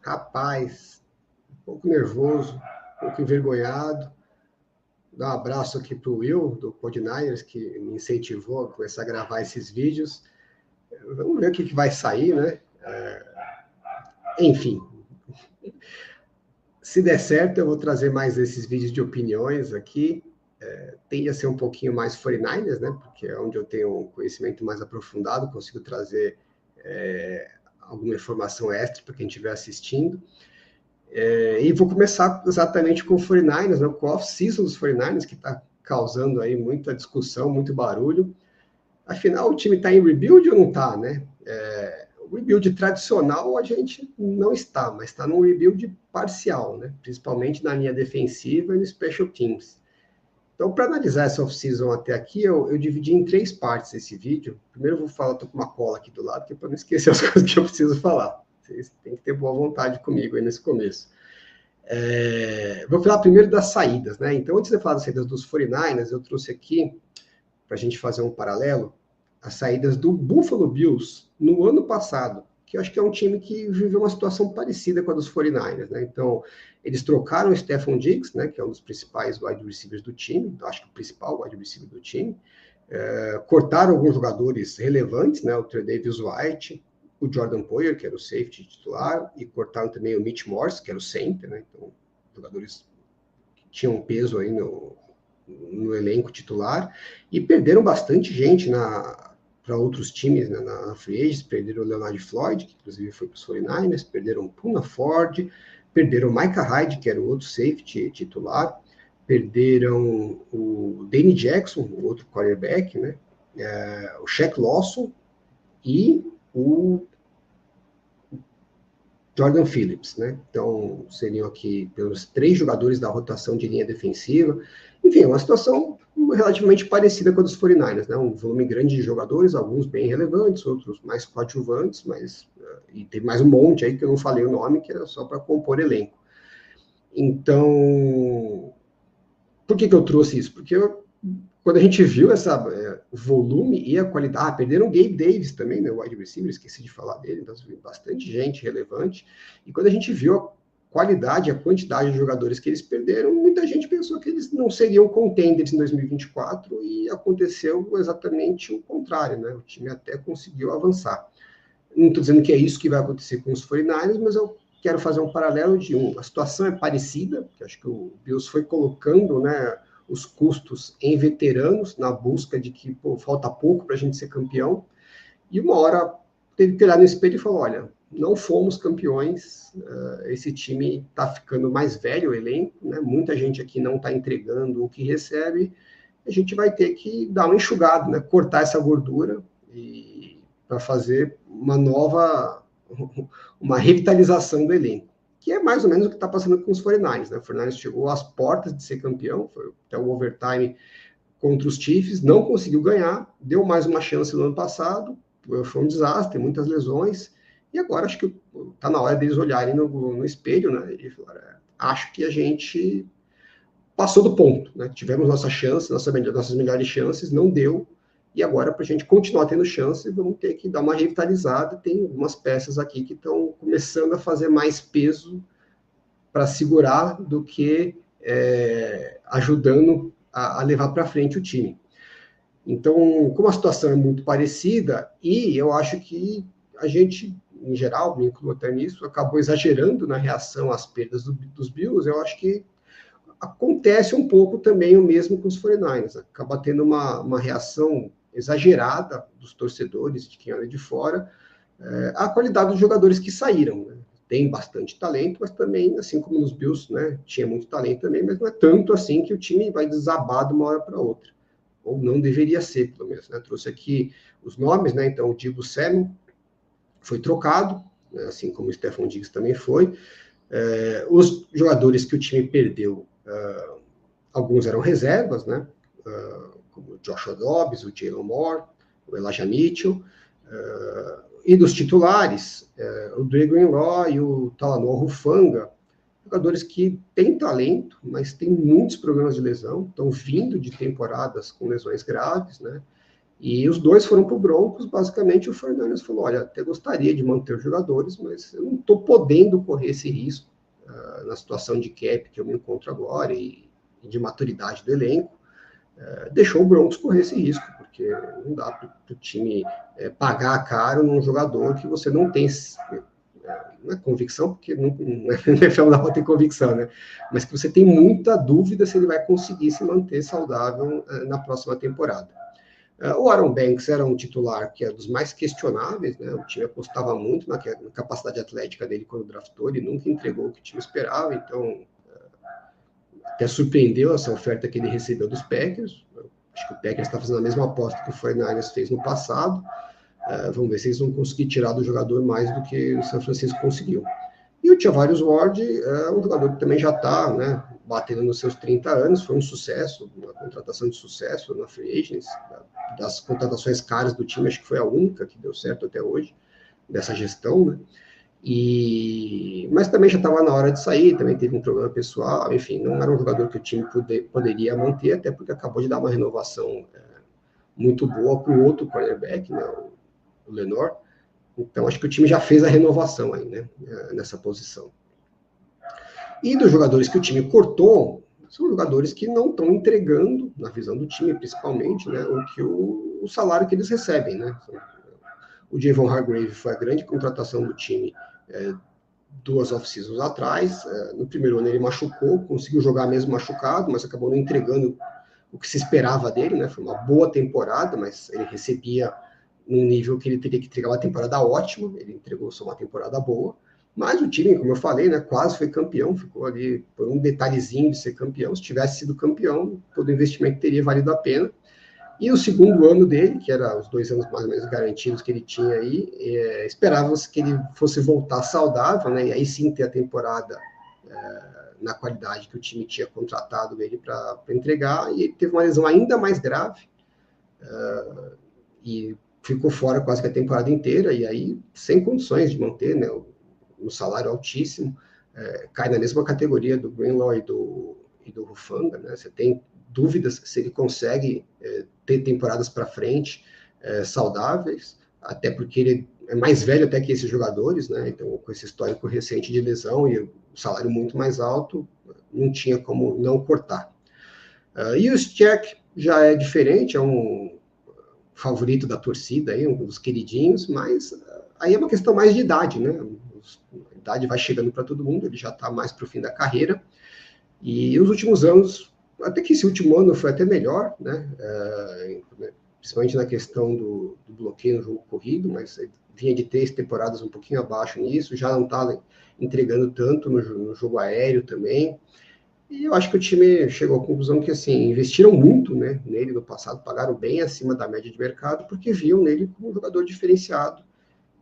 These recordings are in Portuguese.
Rapaz, um pouco nervoso, um pouco envergonhado. Dar um abraço aqui para o Will, do Codiners, que me incentivou a começar a gravar esses vídeos. Vamos ver o que vai sair, né? Enfim, se der certo, eu vou trazer mais esses vídeos de opiniões aqui. Tende a ser um pouquinho mais 49ers, né? Porque é onde eu tenho um conhecimento mais aprofundado, consigo trazer alguma informação extra para quem estiver assistindo. E vou começar exatamente com o 49ers, né? Com o off-season dos 49ers, que está causando aí muita discussão, muito barulho. Afinal, o time está em rebuild ou não está, né? O rebuild tradicional a gente não está, mas está num rebuild parcial, né? Principalmente na linha defensiva e no special teams. Então, para analisar essa off-season até aqui, eu dividi em 3 partes esse vídeo. Primeiro eu vou falar, estou com uma cola aqui do lado, que é para não esquecer as coisas que eu preciso falar. Vocês têm que ter boa vontade comigo aí nesse começo. Vou falar primeiro das saídas, né? Então, antes de falar das saídas dos 49ers, eu trouxe aqui, para a gente fazer um paralelo, as saídas do Buffalo Bills no ano passado, que eu acho que é um time que viveu uma situação parecida com a dos 49ers, né? Então, eles trocaram o Stephon Diggs, né, que é um dos principais wide receivers do time, acho que o principal wide receiver do time, cortaram alguns jogadores relevantes, né, o Tre'Davious White, o Jordan Poyer, que era o safety titular, e cortaram também o Mitch Morse, que era o center, né? Então, jogadores que tinham peso aí no elenco titular, e perderam bastante gente para outros times, né, na free agents. Perderam o Leonard Floyd, que inclusive foi para os 49ers, perderam o Puna Ford, perderam o Micah Hyde, que era o outro safety titular, perderam o Danny Jackson, o outro quarterback, né, o Shaq Lawson e o Jordan Phillips, né? Então, seriam aqui pelos 3 jogadores da rotação de linha defensiva. Enfim, é uma situação relativamente parecida com a dos 49ers, né? Um volume grande de jogadores, alguns bem relevantes, outros mais coadjuvantes, mas e tem mais um monte aí que eu não falei o nome, que era só para compor elenco. Então, por que eu trouxe isso? Porque quando a gente viu o volume e a qualidade, perderam o Gabe Davis também, né, o wide receiver, esqueci de falar dele, então bastante gente relevante, e quando a gente viu a qualidade, a quantidade de jogadores que eles perderam, muita gente pensou que eles não seriam contenders em 2024, e aconteceu exatamente o contrário, né, o time até conseguiu avançar. Não estou dizendo que é isso que vai acontecer com os 49ers, mas eu quero fazer um paralelo a situação é parecida, que acho que o Bills foi colocando, né, os custos em veteranos, na busca de que falta pouco para a gente ser campeão, e uma hora teve que olhar no espelho e falar, olha, não fomos campeões, esse time está ficando mais velho, o elenco, né, muita gente aqui não está entregando o que recebe, a gente vai ter que dar uma enxugada, né, cortar essa gordura para fazer uma revitalização do elenco, que é mais ou menos o que está passando com os 49ers, né? O 49ers chegou às portas de ser campeão, foi até o overtime contra os Chiefs, não conseguiu ganhar, deu mais uma chance no ano passado, foi um desastre, muitas lesões, e agora acho que está na hora deles olharem no espelho, né? E falar, acho que a gente passou do ponto, né? Tivemos nossa chance, nossas melhores chances, não deu, e agora, para a gente continuar tendo chance, vamos ter que dar uma revitalizada. Tem algumas peças aqui que estão começando a fazer mais peso para segurar do que ajudando a levar para frente o time. Então, como a situação é muito parecida, e eu acho que a gente, em geral, me incluo até nisso, acabou exagerando na reação às perdas dos Bills. Eu acho que acontece um pouco também o mesmo com os 49ers. Acaba tendo uma reação exagerada dos torcedores, de quem olha de fora, a qualidade dos jogadores que saíram, né? Tem bastante talento, mas também, assim como nos Bills, né, tinha muito talento também, mas não é tanto assim que o time vai desabar de uma hora para outra, ou não deveria ser, pelo menos, né? Trouxe aqui os nomes, né? Então o Deebo Samuel foi trocado, né, assim como o Stephon Diggs também foi. Os jogadores que o time perdeu, alguns eram reservas, né? Como o Joshua Dobbs, o Jalen Moore, o Elijah Mitchell, e dos titulares, o Dre Greenlaw e o Talanoa Hufanga, jogadores que têm talento, mas têm muitos problemas de lesão, estão vindo de temporadas com lesões graves, né? E os dois foram para o Broncos. Basicamente, o Fernandes falou, olha, até gostaria de manter os jogadores, mas eu não estou podendo correr esse risco na situação de cap que eu me encontro agora e de maturidade do elenco. Deixou o Broncos correr esse risco, porque não dá para o time pagar caro num jogador que você não tem não é convicção, porque não dá para ter convicção, né? Mas que você tem muita dúvida se ele vai conseguir se manter saudável na próxima temporada. O Aaron Banks era um titular que é dos mais questionáveis, né? O time apostava muito na capacidade atlética dele quando draftou, ele nunca entregou o que o time esperava, então até surpreendeu essa oferta que ele recebeu dos Packers. Acho que o Packers está fazendo a mesma aposta que o 49ers fez no passado. Vamos ver se eles vão conseguir tirar do jogador mais do que o São Francisco conseguiu. E o Charvarius Ward é um jogador que também já está, né, batendo nos seus 30 anos, foi um sucesso, uma contratação de sucesso na Free Agents, das contratações caras do time, acho que foi a única que deu certo até hoje, dessa gestão, né? Mas também já estava na hora de sair, também teve um problema pessoal, enfim, não era um jogador que o time poderia manter, até porque acabou de dar uma renovação muito boa para o outro cornerback, né, o Lenore. Então, acho que o time já fez a renovação aí, né, nessa posição. E dos jogadores que o time cortou, são jogadores que não estão entregando, na visão do time principalmente, né, o salário que eles recebem, né. O Javon Hargrave foi a grande contratação do time 2 off-seasons atrás. No primeiro ano ele machucou, conseguiu jogar mesmo machucado, mas acabou não entregando o que se esperava dele, né? Foi uma boa temporada, mas ele recebia num nível que ele teria que entregar uma temporada ótima, ele entregou só uma temporada boa, mas o time, como eu falei, né, quase foi campeão, ficou ali por um detalhezinho de ser campeão. Se tivesse sido campeão, todo investimento teria valido a pena. E o segundo ano dele, que era os 2 anos mais ou menos garantidos que ele tinha aí, esperava-se que ele fosse voltar saudável, né? E aí sim ter a temporada na qualidade que o time tinha contratado ele para entregar. E ele teve uma lesão ainda mais grave e ficou fora quase que a temporada inteira. E aí, sem condições de manter, né, um salário altíssimo, cai na mesma categoria do Greenlaw e do Hufanga, né? Você tem dúvidas se ele consegue ter temporadas para frente saudáveis, até porque ele é mais velho até que esses jogadores, né? Então, com esse histórico recente de lesão e o salário muito mais alto, não tinha como não cortar. E o Juszczyk já é diferente, é um favorito da torcida, aí, um dos queridinhos, mas aí é uma questão mais de idade, né? A idade vai chegando para todo mundo, ele já está mais para o fim da carreira, e os últimos anos, até que esse último ano foi até melhor, né? Principalmente na questão do bloqueio no jogo corrido, mas vinha de 3 temporadas um pouquinho abaixo nisso, já não está entregando tanto no jogo aéreo também. E eu acho que o time chegou à conclusão que, assim, investiram muito, né, nele no passado, pagaram bem acima da média de mercado, porque viam nele como um jogador diferenciado.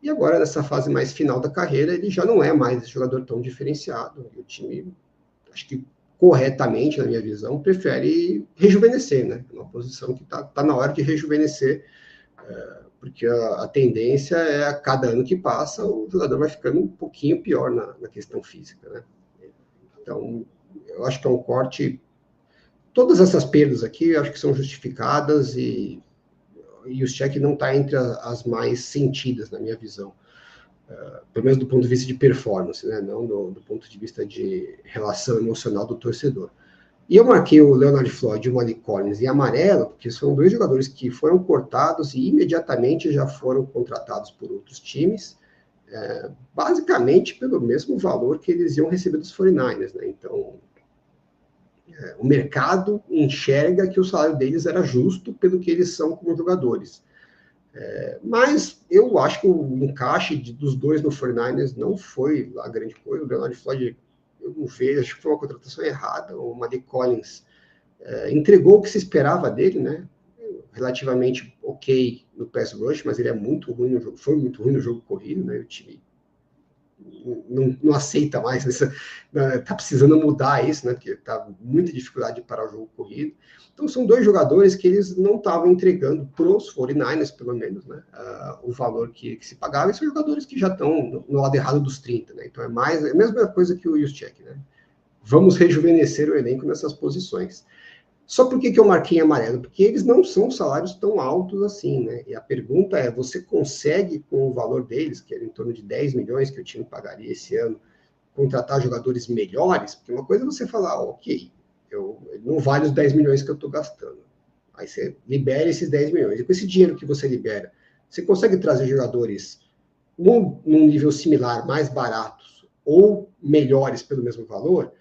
E agora, nessa fase mais final da carreira, ele já não é mais esse jogador tão diferenciado. E o time, acho que corretamente, na minha visão, prefere rejuvenescer, né? É uma posição que tá na hora de rejuvenescer, porque a tendência é, a cada ano que passa, o jogador vai ficando um pouquinho pior na questão física, né? Então, eu acho que é um corte. Todas essas perdas aqui, eu acho que são justificadas e o Juszczyk não está entre as mais sentidas, na minha visão. Pelo menos do ponto de vista de performance, né? Não do ponto de vista de relação emocional do torcedor. E eu marquei o Leonard Floyd e o Malik Collins em amarelo, porque são 2 jogadores que foram cortados e imediatamente já foram contratados por outros times, basicamente pelo mesmo valor que eles iam receber dos 49ers, né? Então, o mercado enxerga que o salário deles era justo pelo que eles são como jogadores. Mas eu acho que o encaixe dos 2 no 49ers não foi lá grande coisa. O Leonard Floyd, eu não vejo, acho que foi uma contratação errada. O Malik Collins entregou o que se esperava dele, né? Relativamente ok no pass rush, mas ele é muito ruim no jogo, foi muito ruim no jogo corrido, né? O time não aceita mais, está precisando mudar isso, né? Porque está muita dificuldade de parar o jogo corrido. Então, são 2 jogadores que eles não estavam entregando para os 49ers, pelo menos, né? O valor que se pagava, e são jogadores que já estão no lado errado dos 30, né? Então, é a mesma coisa que o Juszczyk, né? Vamos rejuvenescer o elenco nessas posições. Só por que eu marquei em amarelo? Porque eles não são salários tão altos assim, né? E a pergunta é, você consegue, com o valor deles, que era em torno de 10 milhões que o time pagaria esse ano, contratar jogadores melhores? Porque uma coisa é você falar, ok, não vale os 10 milhões que eu estou gastando. Aí você libera esses 10 milhões. E com esse dinheiro que você libera, você consegue trazer jogadores num nível similar, mais baratos, ou melhores pelo mesmo valor?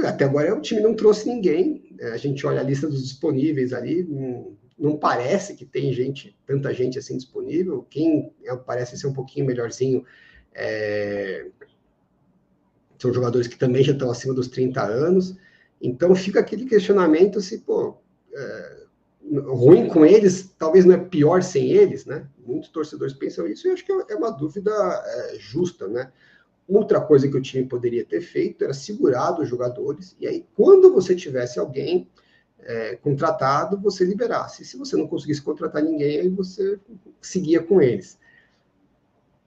Até agora o time não trouxe ninguém. A gente olha a lista dos disponíveis ali, não parece que tem tanta gente assim disponível. Quem parece ser um pouquinho melhorzinho são jogadores que também já estão acima dos 30 anos. Então fica aquele questionamento se, ruim com eles, talvez não é pior sem eles, né? Muitos torcedores pensam isso e eu acho que é uma dúvida justa, né? Outra coisa que o time poderia ter feito era segurado os jogadores, e aí, quando você tivesse alguém contratado, você liberasse. E se você não conseguisse contratar ninguém, aí você seguia com eles.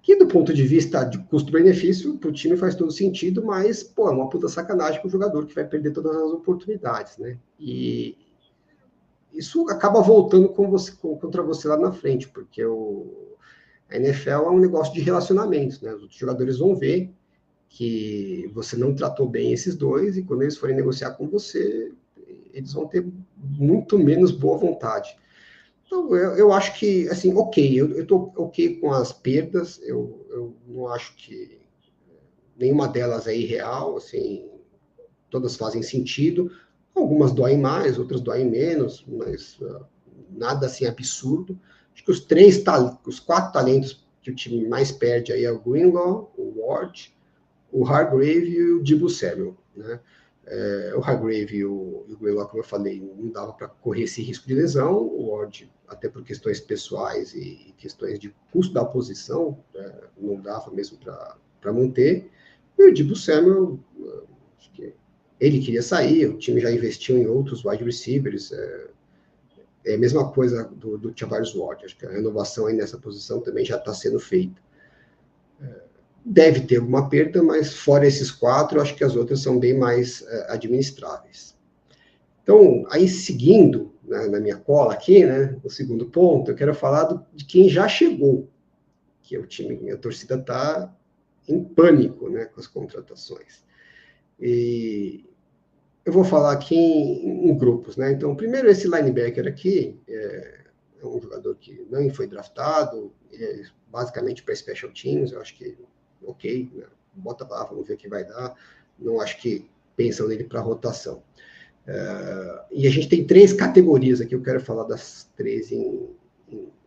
Que, do ponto de vista de custo-benefício, para o time faz todo sentido, mas, é uma puta sacanagem para o jogador que vai perder todas as oportunidades, né? E isso acaba voltando contra você lá na frente, porque a NFL é um negócio de relacionamentos, né? Os outros jogadores vão ver que você não tratou bem esses dois, e quando eles forem negociar com você, eles vão ter muito menos boa vontade. Então, eu acho que, assim, ok, eu estou ok com as perdas, eu não acho que nenhuma delas é irreal, assim, todas fazem sentido, algumas doem mais, outras doem menos, mas nada assim absurdo. Acho que os 4 talentos que o time mais perde aí é o Greenlaw, o Ward, o Hargrave e o Deebo Samuel, né? O Hargrave e o Greenlaw, como eu falei, não dava para correr esse risco de lesão. O Ward, até por questões pessoais e questões de custo da posição, não dava mesmo para manter. E o Deebo Samuel, acho que ele queria sair, o time já investiu em outros wide receivers. É a mesma coisa do Charvarius Ward. Acho que a renovação aí nessa posição também já está sendo feita. Deve ter alguma perda, mas fora esses 4, eu acho que as outras são bem mais administráveis. Então, aí seguindo, né, na minha cola aqui, né, o segundo ponto, eu quero falar de quem já chegou, que é o time, a torcida está em pânico, né, com as contratações. E eu vou falar aqui em grupos, né? Então, primeiro esse linebacker aqui é um jogador que não foi draftado, basicamente para special teams, eu acho que ok, né? Bota lá, vamos ver o que vai dar. Não acho que pensam nele para rotação. E a gente tem 3 categorias aqui, eu quero falar das 3 em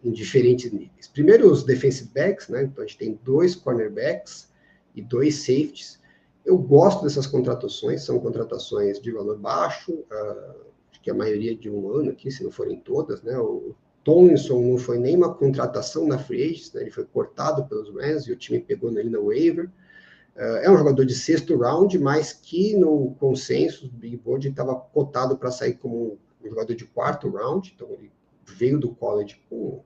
diferentes níveis. Primeiro, os defensive backs, né? Então a gente tem 2 cornerbacks e 2 safeties. Eu gosto dessas contratações, são contratações de valor baixo, acho que a maioria de um ano aqui, se não forem todas, né? O Tomlinson não foi nem uma contratação na free agents, né? Ele foi cortado pelos Rams e o time pegou ele na waiver. É um jogador de 6º round, mas que no consenso do Big Board estava cotado para sair como um jogador de 4º round, então ele veio do college com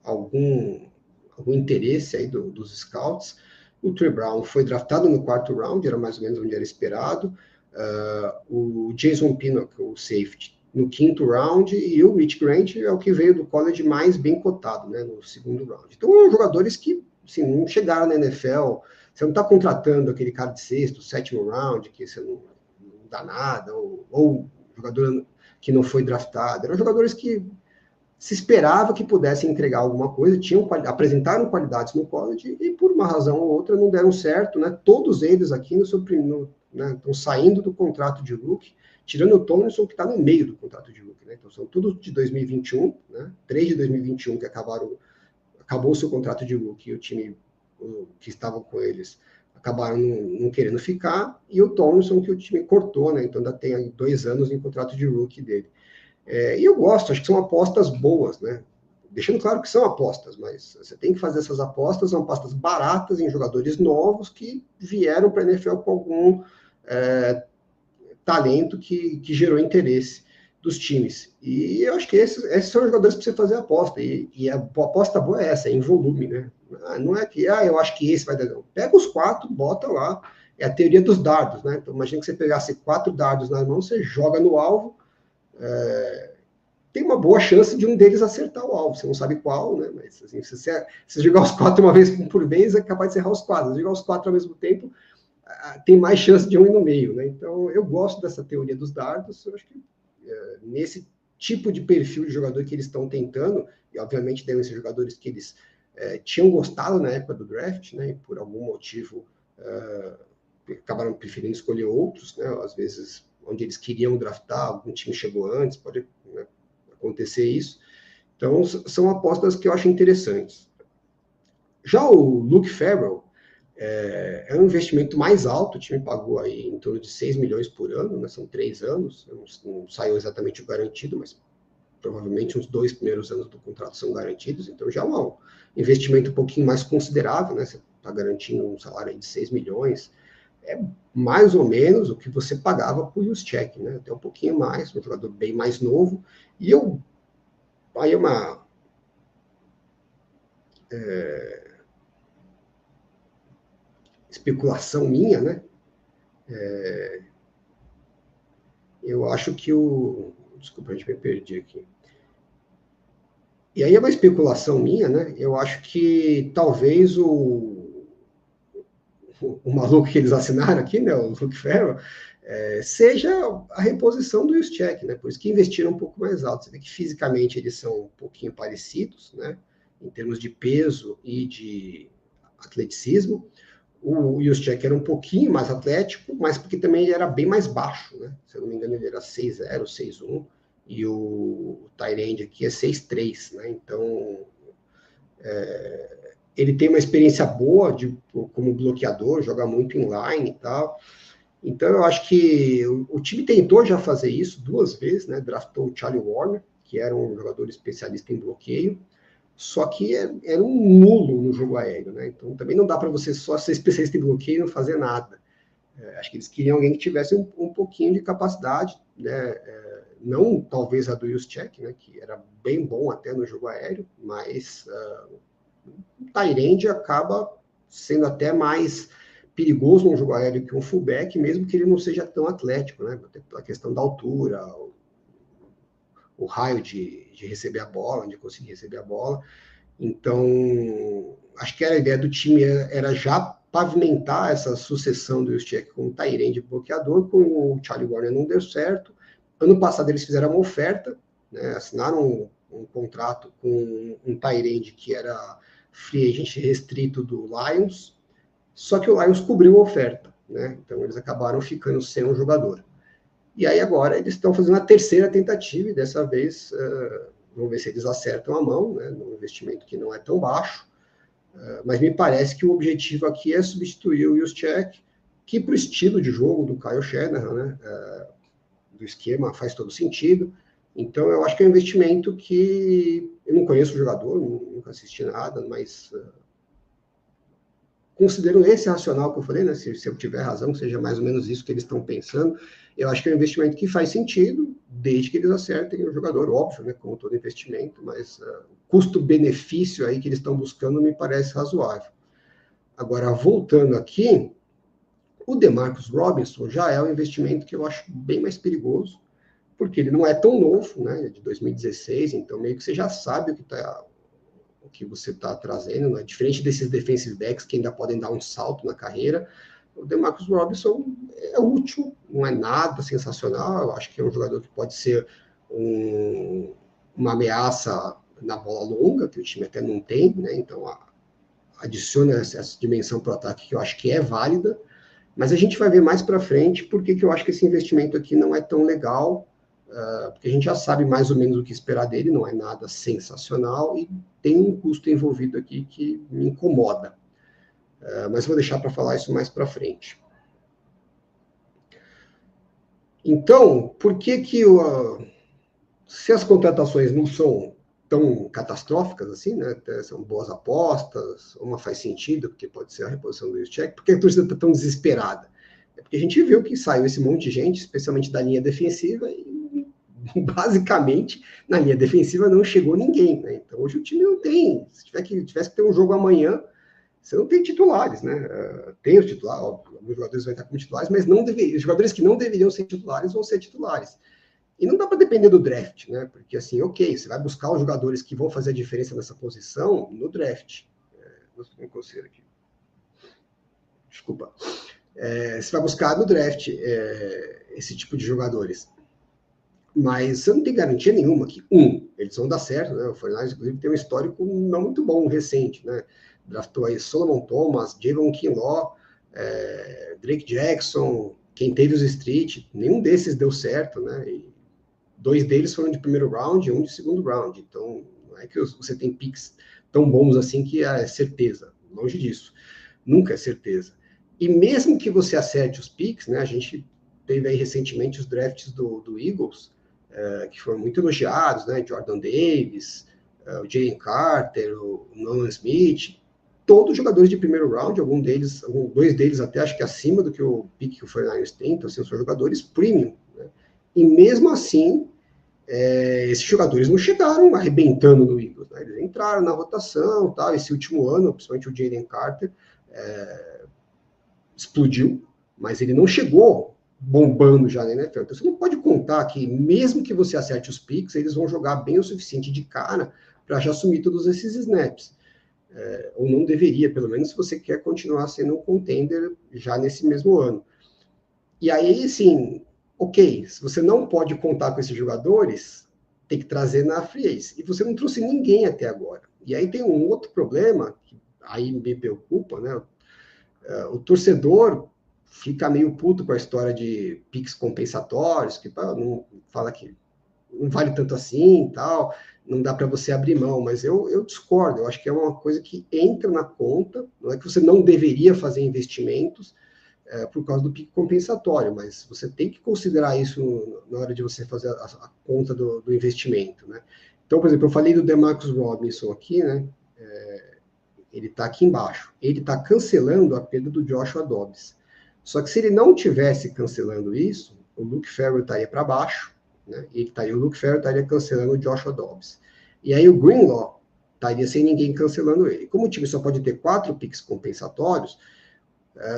algum interesse aí dos scouts. O Trey Brown foi draftado no 4º round, era mais ou menos onde era esperado. O Jason Pinnock, o safety, no 5º round, e o Rich Grant é o que veio do college mais bem cotado, né, no 2º round. Então, são jogadores que assim, não chegaram na NFL. Você não está contratando aquele cara de 6º, 7º round, que você não dá nada, ou jogador que não foi draftado. Eram jogadores que se esperava que pudessem entregar alguma coisa, apresentaram qualidades no college e, por uma razão ou outra, não deram certo, né? Todos eles aqui né, estão saindo do contrato de rookie, tirando o Tomlinson, que está no meio do contrato de rookie, né? Então, são todos de 2021, né? 3 de 2021 que acabou o seu contrato de rookie, e o time que estavam com eles acabaram não querendo ficar, e o Tomlinson, que o time cortou, né? Então, ainda tem aí 2 anos em contrato de rookie dele. E eu gosto, acho que são apostas boas, né? Deixando claro que são apostas, mas você tem que fazer essas apostas, são apostas baratas em jogadores novos que vieram para a NFL com algum talento que gerou interesse dos times. E eu acho que esses são os jogadores para você fazer a aposta. E a aposta boa é essa, é em volume, né? Não é que, eu acho que esse vai dar, não. Pega os 4, bota lá. é a teoria dos dardos, né? Então, imagina que você pegasse 4 dardos na mão, você joga no alvo, tem uma boa chance de um deles acertar o alvo. Você não sabe qual, né? Mas assim, se você jogar os 4 uma vez por vez, é capaz de errar os 4. Se jogar os 4 ao mesmo tempo, tem mais chance de um ir no meio, né? Então, eu gosto dessa teoria dos dardos. Eu acho que nesse tipo de perfil de jogador que eles estão tentando, e obviamente devem ser jogadores que eles tinham gostado na época do draft, né? E por algum motivo acabaram preferindo escolher outros, né? Às vezes, onde eles queriam draftar, algum time chegou antes, pode, né, acontecer isso. Então, são apostas que eu acho interessantes. Já o Luke Farrell é um investimento mais alto, o time pagou aí em torno de 6 milhões por ano, né? São 3 anos, não saiu exatamente o garantido, mas provavelmente os 2 primeiros anos do contrato são garantidos, então já é um investimento um pouquinho mais considerável, né? Você está garantindo um salário aí de 6 milhões, é mais ou menos o que você pagava por Juszczyk, né? Até um pouquinho mais, um jogador bem mais novo, e aí é uma especulação minha, né? Eu acho que desculpa, a gente me perdi aqui. E aí é uma especulação minha, né? Eu acho que talvez o maluco que eles assinaram aqui, né? O Luke Farrell, seja a reposição do Juszczyk, né? Por isso que investiram um pouco mais alto. Você vê que fisicamente eles são um pouquinho parecidos, né? Em termos de peso e de atleticismo. O Juszczyk era um pouquinho mais atlético, mas porque também ele era bem mais baixo, né? Se eu não me engano, ele era 6'0", 6'1", e o Tyrande aqui é 6'3", né? Então, ele tem uma experiência boa como bloqueador, joga muito inline e tal. Então, eu acho que o time tentou já fazer isso 2 vezes, né? Draftou o Charlie Warner, que era um jogador especialista em bloqueio, só que era um nulo no jogo aéreo, né? Então também não dá para você só ser especialista em bloqueio e não fazer nada. Acho que eles queriam alguém que tivesse um pouquinho de capacidade, né? Não talvez a do Juszczyk, né? Que era bem bom até no jogo aéreo, mas o Tyrande acaba sendo até mais perigoso no jogo aéreo que um fullback, mesmo que ele não seja tão atlético, né? A questão da altura, o raio de receber a bola, de conseguir receber a bola. Então, acho que a ideia do time era já pavimentar essa sucessão do Juszczyk com o Tyrande bloqueador, com o Charlie Warner não deu certo. Ano passado eles fizeram uma oferta, né, assinaram um contrato com um Tyrande que era free agent restrito do Lions, só que o Lions cobriu a oferta, né? Então eles acabaram ficando sem um jogador. E aí agora eles estão fazendo a terceira tentativa, e dessa vez vamos ver se eles acertam a mão, né, num investimento que não é tão baixo, mas me parece que o objetivo aqui é substituir o Juszczyk, que para o estilo de jogo do Kyle Shanahan, né, do esquema, faz todo sentido. Então eu acho que é um investimento que eu não conheço o jogador, nunca assisti nada, mas considerando esse racional que eu falei, né, se eu tiver razão, seja mais ou menos isso que eles estão pensando, eu acho que é um investimento que faz sentido, desde que eles acertem o jogador, óbvio, né, como todo investimento, mas o custo-benefício aí que eles estão buscando me parece razoável. Agora, voltando aqui, o DeMarcus Robinson já é um investimento que eu acho bem mais perigoso, porque ele não é tão novo, né, de 2016, então meio que você já sabe o que você está trazendo, né? Diferente desses defensive backs que ainda podem dar um salto na carreira, o DeMarcus Robinson é útil, não é nada sensacional, eu acho que é um jogador que pode ser uma ameaça na bola longa, que o time até não tem, né? Então adiciona essa dimensão para o ataque que eu acho que é válida, mas a gente vai ver mais para frente porque que eu acho que esse investimento aqui não é tão legal, porque a gente já sabe mais ou menos o que esperar dele, não é nada sensacional e tem um custo envolvido aqui que me incomoda. Mas vou deixar para falar isso mais para frente. Então, por que se as contratações não são tão catastróficas assim, né? São boas apostas, uma faz sentido, porque pode ser a reposição do Juszczyk, por que a torcida está tão desesperada? É porque a gente viu que saiu esse monte de gente, especialmente da linha defensiva, e basicamente, na linha defensiva não chegou ninguém, né? Então hoje o time não tem. Se tivesse que ter um jogo amanhã, você não tem titulares, né? Tem os titulares, óbvio, alguns jogadores vão estar como titulares, mas não deveriam. Os jogadores que não deveriam ser titulares vão ser titulares. E não dá para depender do draft, né? Porque assim, ok, você vai buscar os jogadores que vão fazer a diferença nessa posição no draft. Vou fazer um conselho aqui. Desculpa. Você vai buscar no draft esse tipo de jogadores. Mas você não tem garantia nenhuma que, eles vão dar certo, né? O 49ers, inclusive, tem um histórico não muito bom, recente, né? Draftou aí Solomon Thomas, Javon Kinlaw, Drake Jackson, Kentavious Street, nenhum desses deu certo, né? E 2 deles foram de primeiro round e 1 de segundo round. Então, não é que você tem picks tão bons assim que é certeza. Longe disso. Nunca é certeza. E mesmo que você acerte os picks, né? A gente teve aí recentemente os drafts do Eagles, que foram muito elogiados, né? Jordan Davis, o Jalen Carter, o Nolan Smith, todos jogadores de primeiro round, dois deles até acho que acima do que o pick que o 49ers tem, então assim, são jogadores premium, né? E mesmo assim, esses jogadores não chegaram arrebentando no Eagles, né? Eles entraram na rotação, tal. Esse último ano, principalmente o Jalen Carter, explodiu, mas ele não chegou bombando já na NFL. Então você não pode contar que, mesmo que você acerte os picks, eles vão jogar bem o suficiente de cara para já assumir todos esses snaps. Ou não deveria, pelo menos, se você quer continuar sendo um contender já nesse mesmo ano. E aí, sim, ok, se você não pode contar com esses jogadores, tem que trazer na free agency. E você não trouxe ninguém até agora. E aí tem um outro problema, que aí me preocupa, né? O torcedor fica meio puto com a história de picks compensatórios, que não fala que não vale tanto assim e tal, não dá para você abrir mão, mas eu discordo, eu acho que é uma coisa que entra na conta, não é que você não deveria fazer investimentos por causa do pique compensatório, mas você tem que considerar isso na hora de você fazer a conta do investimento, né? Então, por exemplo, eu falei do DeMarcus Robinson aqui, né? Ele está aqui embaixo. Ele está cancelando a perda do Joshua Dobbs. Só que se ele não tivesse cancelando isso, o Luke Farrell estaria para baixo, né? O Luke Farrell estaria cancelando o Joshua Dobbs. E aí o Greenlaw estaria sem ninguém cancelando ele. Como o time só pode ter 4 picks compensatórios,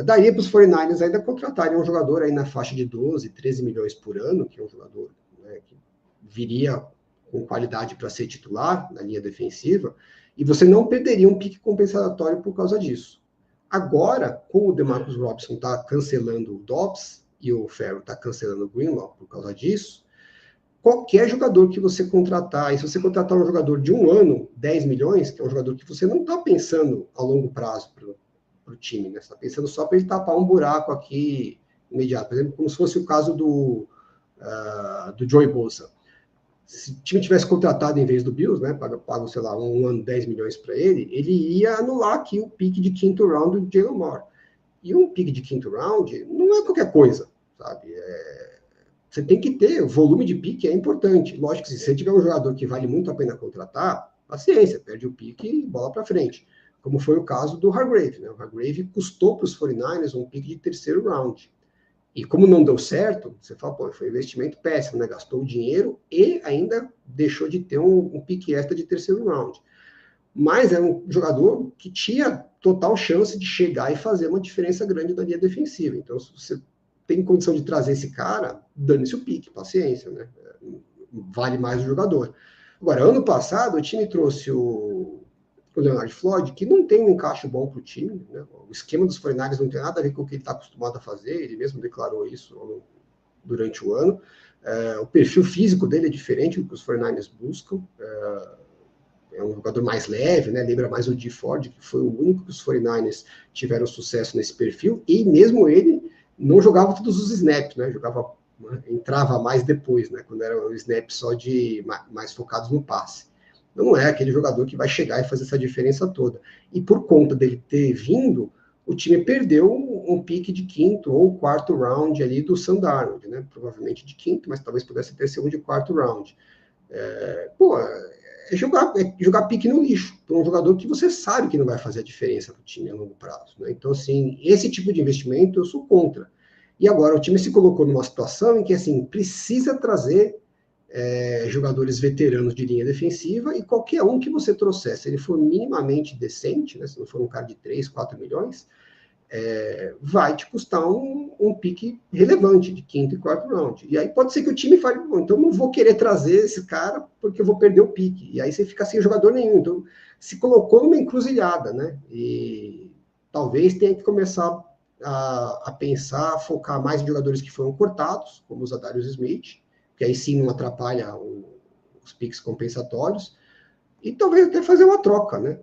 daria para os 49ers ainda contratarem um jogador aí na faixa de 12, 13 milhões por ano, que é um jogador, né, que viria com qualidade para ser titular na linha defensiva, e você não perderia um pique compensatório por causa disso. Agora, como o DeMarcus Robinson está cancelando o Dobbs e o Farrell está cancelando o Greenlaw por causa disso, qualquer jogador que você contratar, e se você contratar um jogador de 1 ano, 10 milhões, que é um jogador que você não está pensando a longo prazo para o time, né? Você está pensando só para ele tapar um buraco aqui imediato. Por exemplo, como se fosse o caso do Joey Bosa. Se o time tivesse contratado em vez do Bills, né, pago, sei lá, 1 ano, 10 milhões para ele ia anular aqui o pique de 5º round do Jalen Moore. E um pique de 5º round não é qualquer coisa, sabe? Você tem que ter, o volume de pique é importante. Lógico que se você tiver um jogador que vale muito a pena contratar, paciência, perde o pique e bola para frente. Como foi o caso do Hargrave, né? O Hargrave custou para os 49ers um pique de 3º round. E como não deu certo, você fala, pô, foi um investimento péssimo, né? Gastou o dinheiro e ainda deixou de ter um pique extra de 3º round. Mas era um jogador que tinha total chance de chegar e fazer uma diferença grande na linha defensiva. Então, se você tem condição de trazer esse cara, dane-se o pique, paciência, né? Vale mais o jogador. Agora, ano passado, o time trouxe o Leonard Floyd, que não tem um encaixe bom para o time, né? O esquema dos 49ers não tem nada a ver com o que ele está acostumado a fazer, ele mesmo declarou isso durante o ano. O perfil físico dele é diferente do que os 49ers buscam. É um jogador mais leve, né? Lembra mais o Dee Ford, que foi o único que os 49ers tiveram sucesso nesse perfil, e mesmo ele não jogava todos os snaps, né? Entrava mais depois, né? Quando era um snap só mais focados no passe. Não é aquele jogador que vai chegar e fazer essa diferença toda. E por conta dele ter vindo, o time perdeu um pique de 5º ou 4º round ali do Sam Darnold, né? Provavelmente de 5º, mas talvez pudesse ter sido de 4º round. É jogar pique no lixo, para um jogador que você sabe que não vai fazer a diferença para o time a longo prazo, né? Então, assim, esse tipo de investimento eu sou contra. E agora o time se colocou numa situação em que, assim, precisa trazer jogadores veteranos de linha defensiva, e qualquer um que você trouxer, se ele for minimamente decente, né, se não for um cara de 3, 4 milhões, vai te custar um pique relevante de quinto e quarto round. E aí pode ser que o time fale, bom, então não vou querer trazer esse cara porque eu vou perder o pique. E aí você fica sem jogador nenhum. Então se colocou numa encruzilhada, né? E talvez tenha que começar a pensar, a focar mais em jogadores que foram cortados, como o Zadarius Smith, que aí sim não atrapalha os piques compensatórios, e talvez até fazer uma troca, né?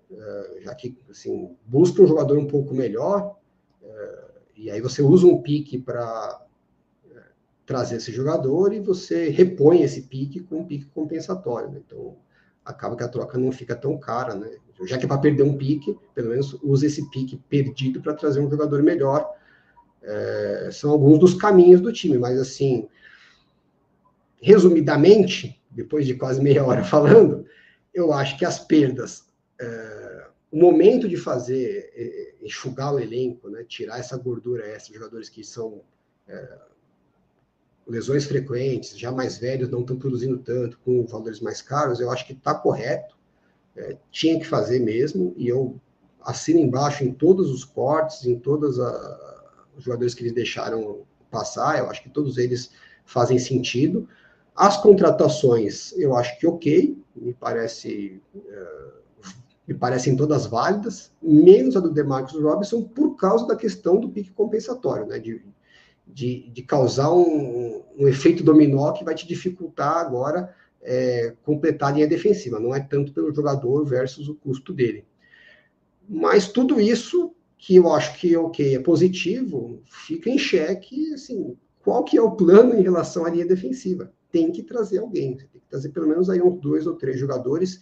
Já que assim, busca um jogador um pouco melhor, e aí você usa um pique para trazer esse jogador e você repõe esse pique com um pique compensatório, né? Então acaba que a troca não fica tão cara, né? Já que é para perder um pique, pelo menos usa esse pique perdido para trazer um jogador melhor. São alguns dos caminhos do time, mas assim, resumidamente, depois de quase meia hora falando, eu acho que as perdas, o momento de fazer, enxugar o elenco, né, tirar essa gordura extra, jogadores que são lesões frequentes, já mais velhos, não estão produzindo tanto, com valores mais caros, eu acho que está correto, tinha que fazer mesmo, e eu assino embaixo em todos os cortes, em todos os jogadores que eles deixaram passar, eu acho que todos eles fazem sentido. As contratações, eu acho que ok, me parecem todas válidas, menos a do DeMarcus Robinson, por causa da questão do pique compensatório, né? De causar um efeito dominó que vai te dificultar agora completar a linha defensiva. Não é tanto pelo jogador versus o custo dele. Mas tudo isso, que eu acho que ok, é positivo, fica em xeque, assim, qual que é o plano em relação à linha defensiva? Tem que trazer alguém, tem que trazer pelo menos aí uns 2 ou 3 jogadores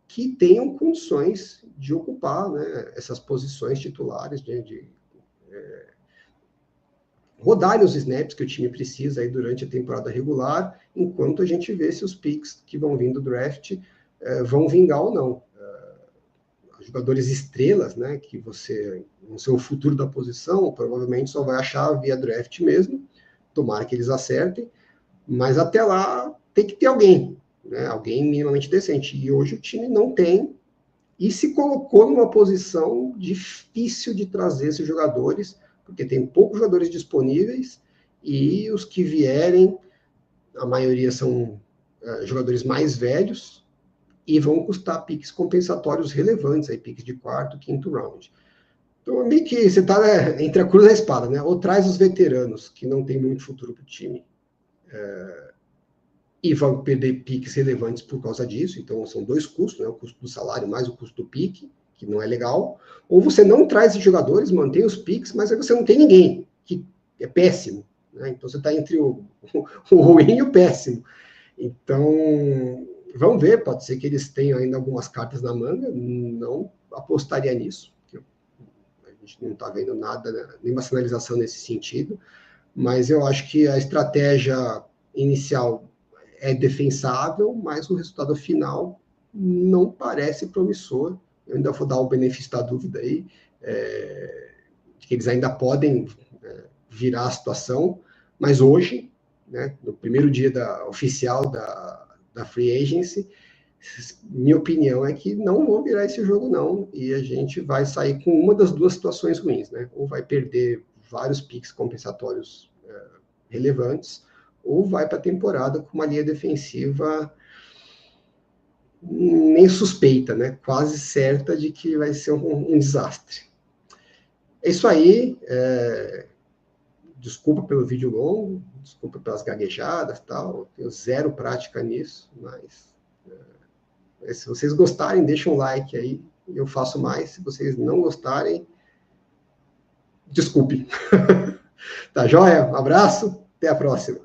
que tenham condições de ocupar, né, essas posições titulares, de rodarem os snaps que o time precisa aí durante a temporada regular, enquanto a gente vê se os picks que vão vir do draft vão vingar ou não. Jogadores estrelas, né, que você, no seu futuro da posição, provavelmente só vai achar via draft mesmo, tomara que eles acertem, mas até lá tem que ter alguém, né, alguém minimamente decente, e hoje o time não tem, e se colocou numa posição difícil de trazer esses jogadores, porque tem poucos jogadores disponíveis, e os que vierem, a maioria são jogadores mais velhos, e vão custar piques compensatórios relevantes, aí, piques de quarto, quinto round. Então, meio que você está entre a cruz e a espada, né? Ou traz os veteranos, que não tem muito futuro para o time, e vão perder piques relevantes por causa disso, então são 2 custos, né? O custo do salário mais o custo do pique, que não é legal, ou você não traz esses jogadores, mantém os piques, mas aí você não tem ninguém, que é péssimo, né? Então você está entre o ruim e o péssimo. Então, vamos ver, pode ser que eles tenham ainda algumas cartas na manga, não apostaria nisso, porque a gente não está vendo nada, nenhuma sinalização nesse sentido, mas eu acho que a estratégia inicial é defensável, mas o resultado final não parece promissor. Eu ainda vou dar o benefício da dúvida aí, de que eles ainda podem virar a situação, mas hoje, né, no primeiro dia oficial da Free Agency, minha opinião é que não vão virar esse jogo não, e a gente vai sair com uma das 2 situações ruins, né? Ou vai perder vários picks compensatórios relevantes, ou vai para a temporada com uma linha defensiva nem suspeita, né? Quase certa de que vai ser um desastre. É isso aí. Desculpa pelo vídeo longo, desculpa pelas gaguejadas e tal, tenho zero prática nisso, mas se vocês gostarem, deixem um like aí, eu faço mais. Se vocês não gostarem, desculpe. Tá joia? Um abraço, até a próxima.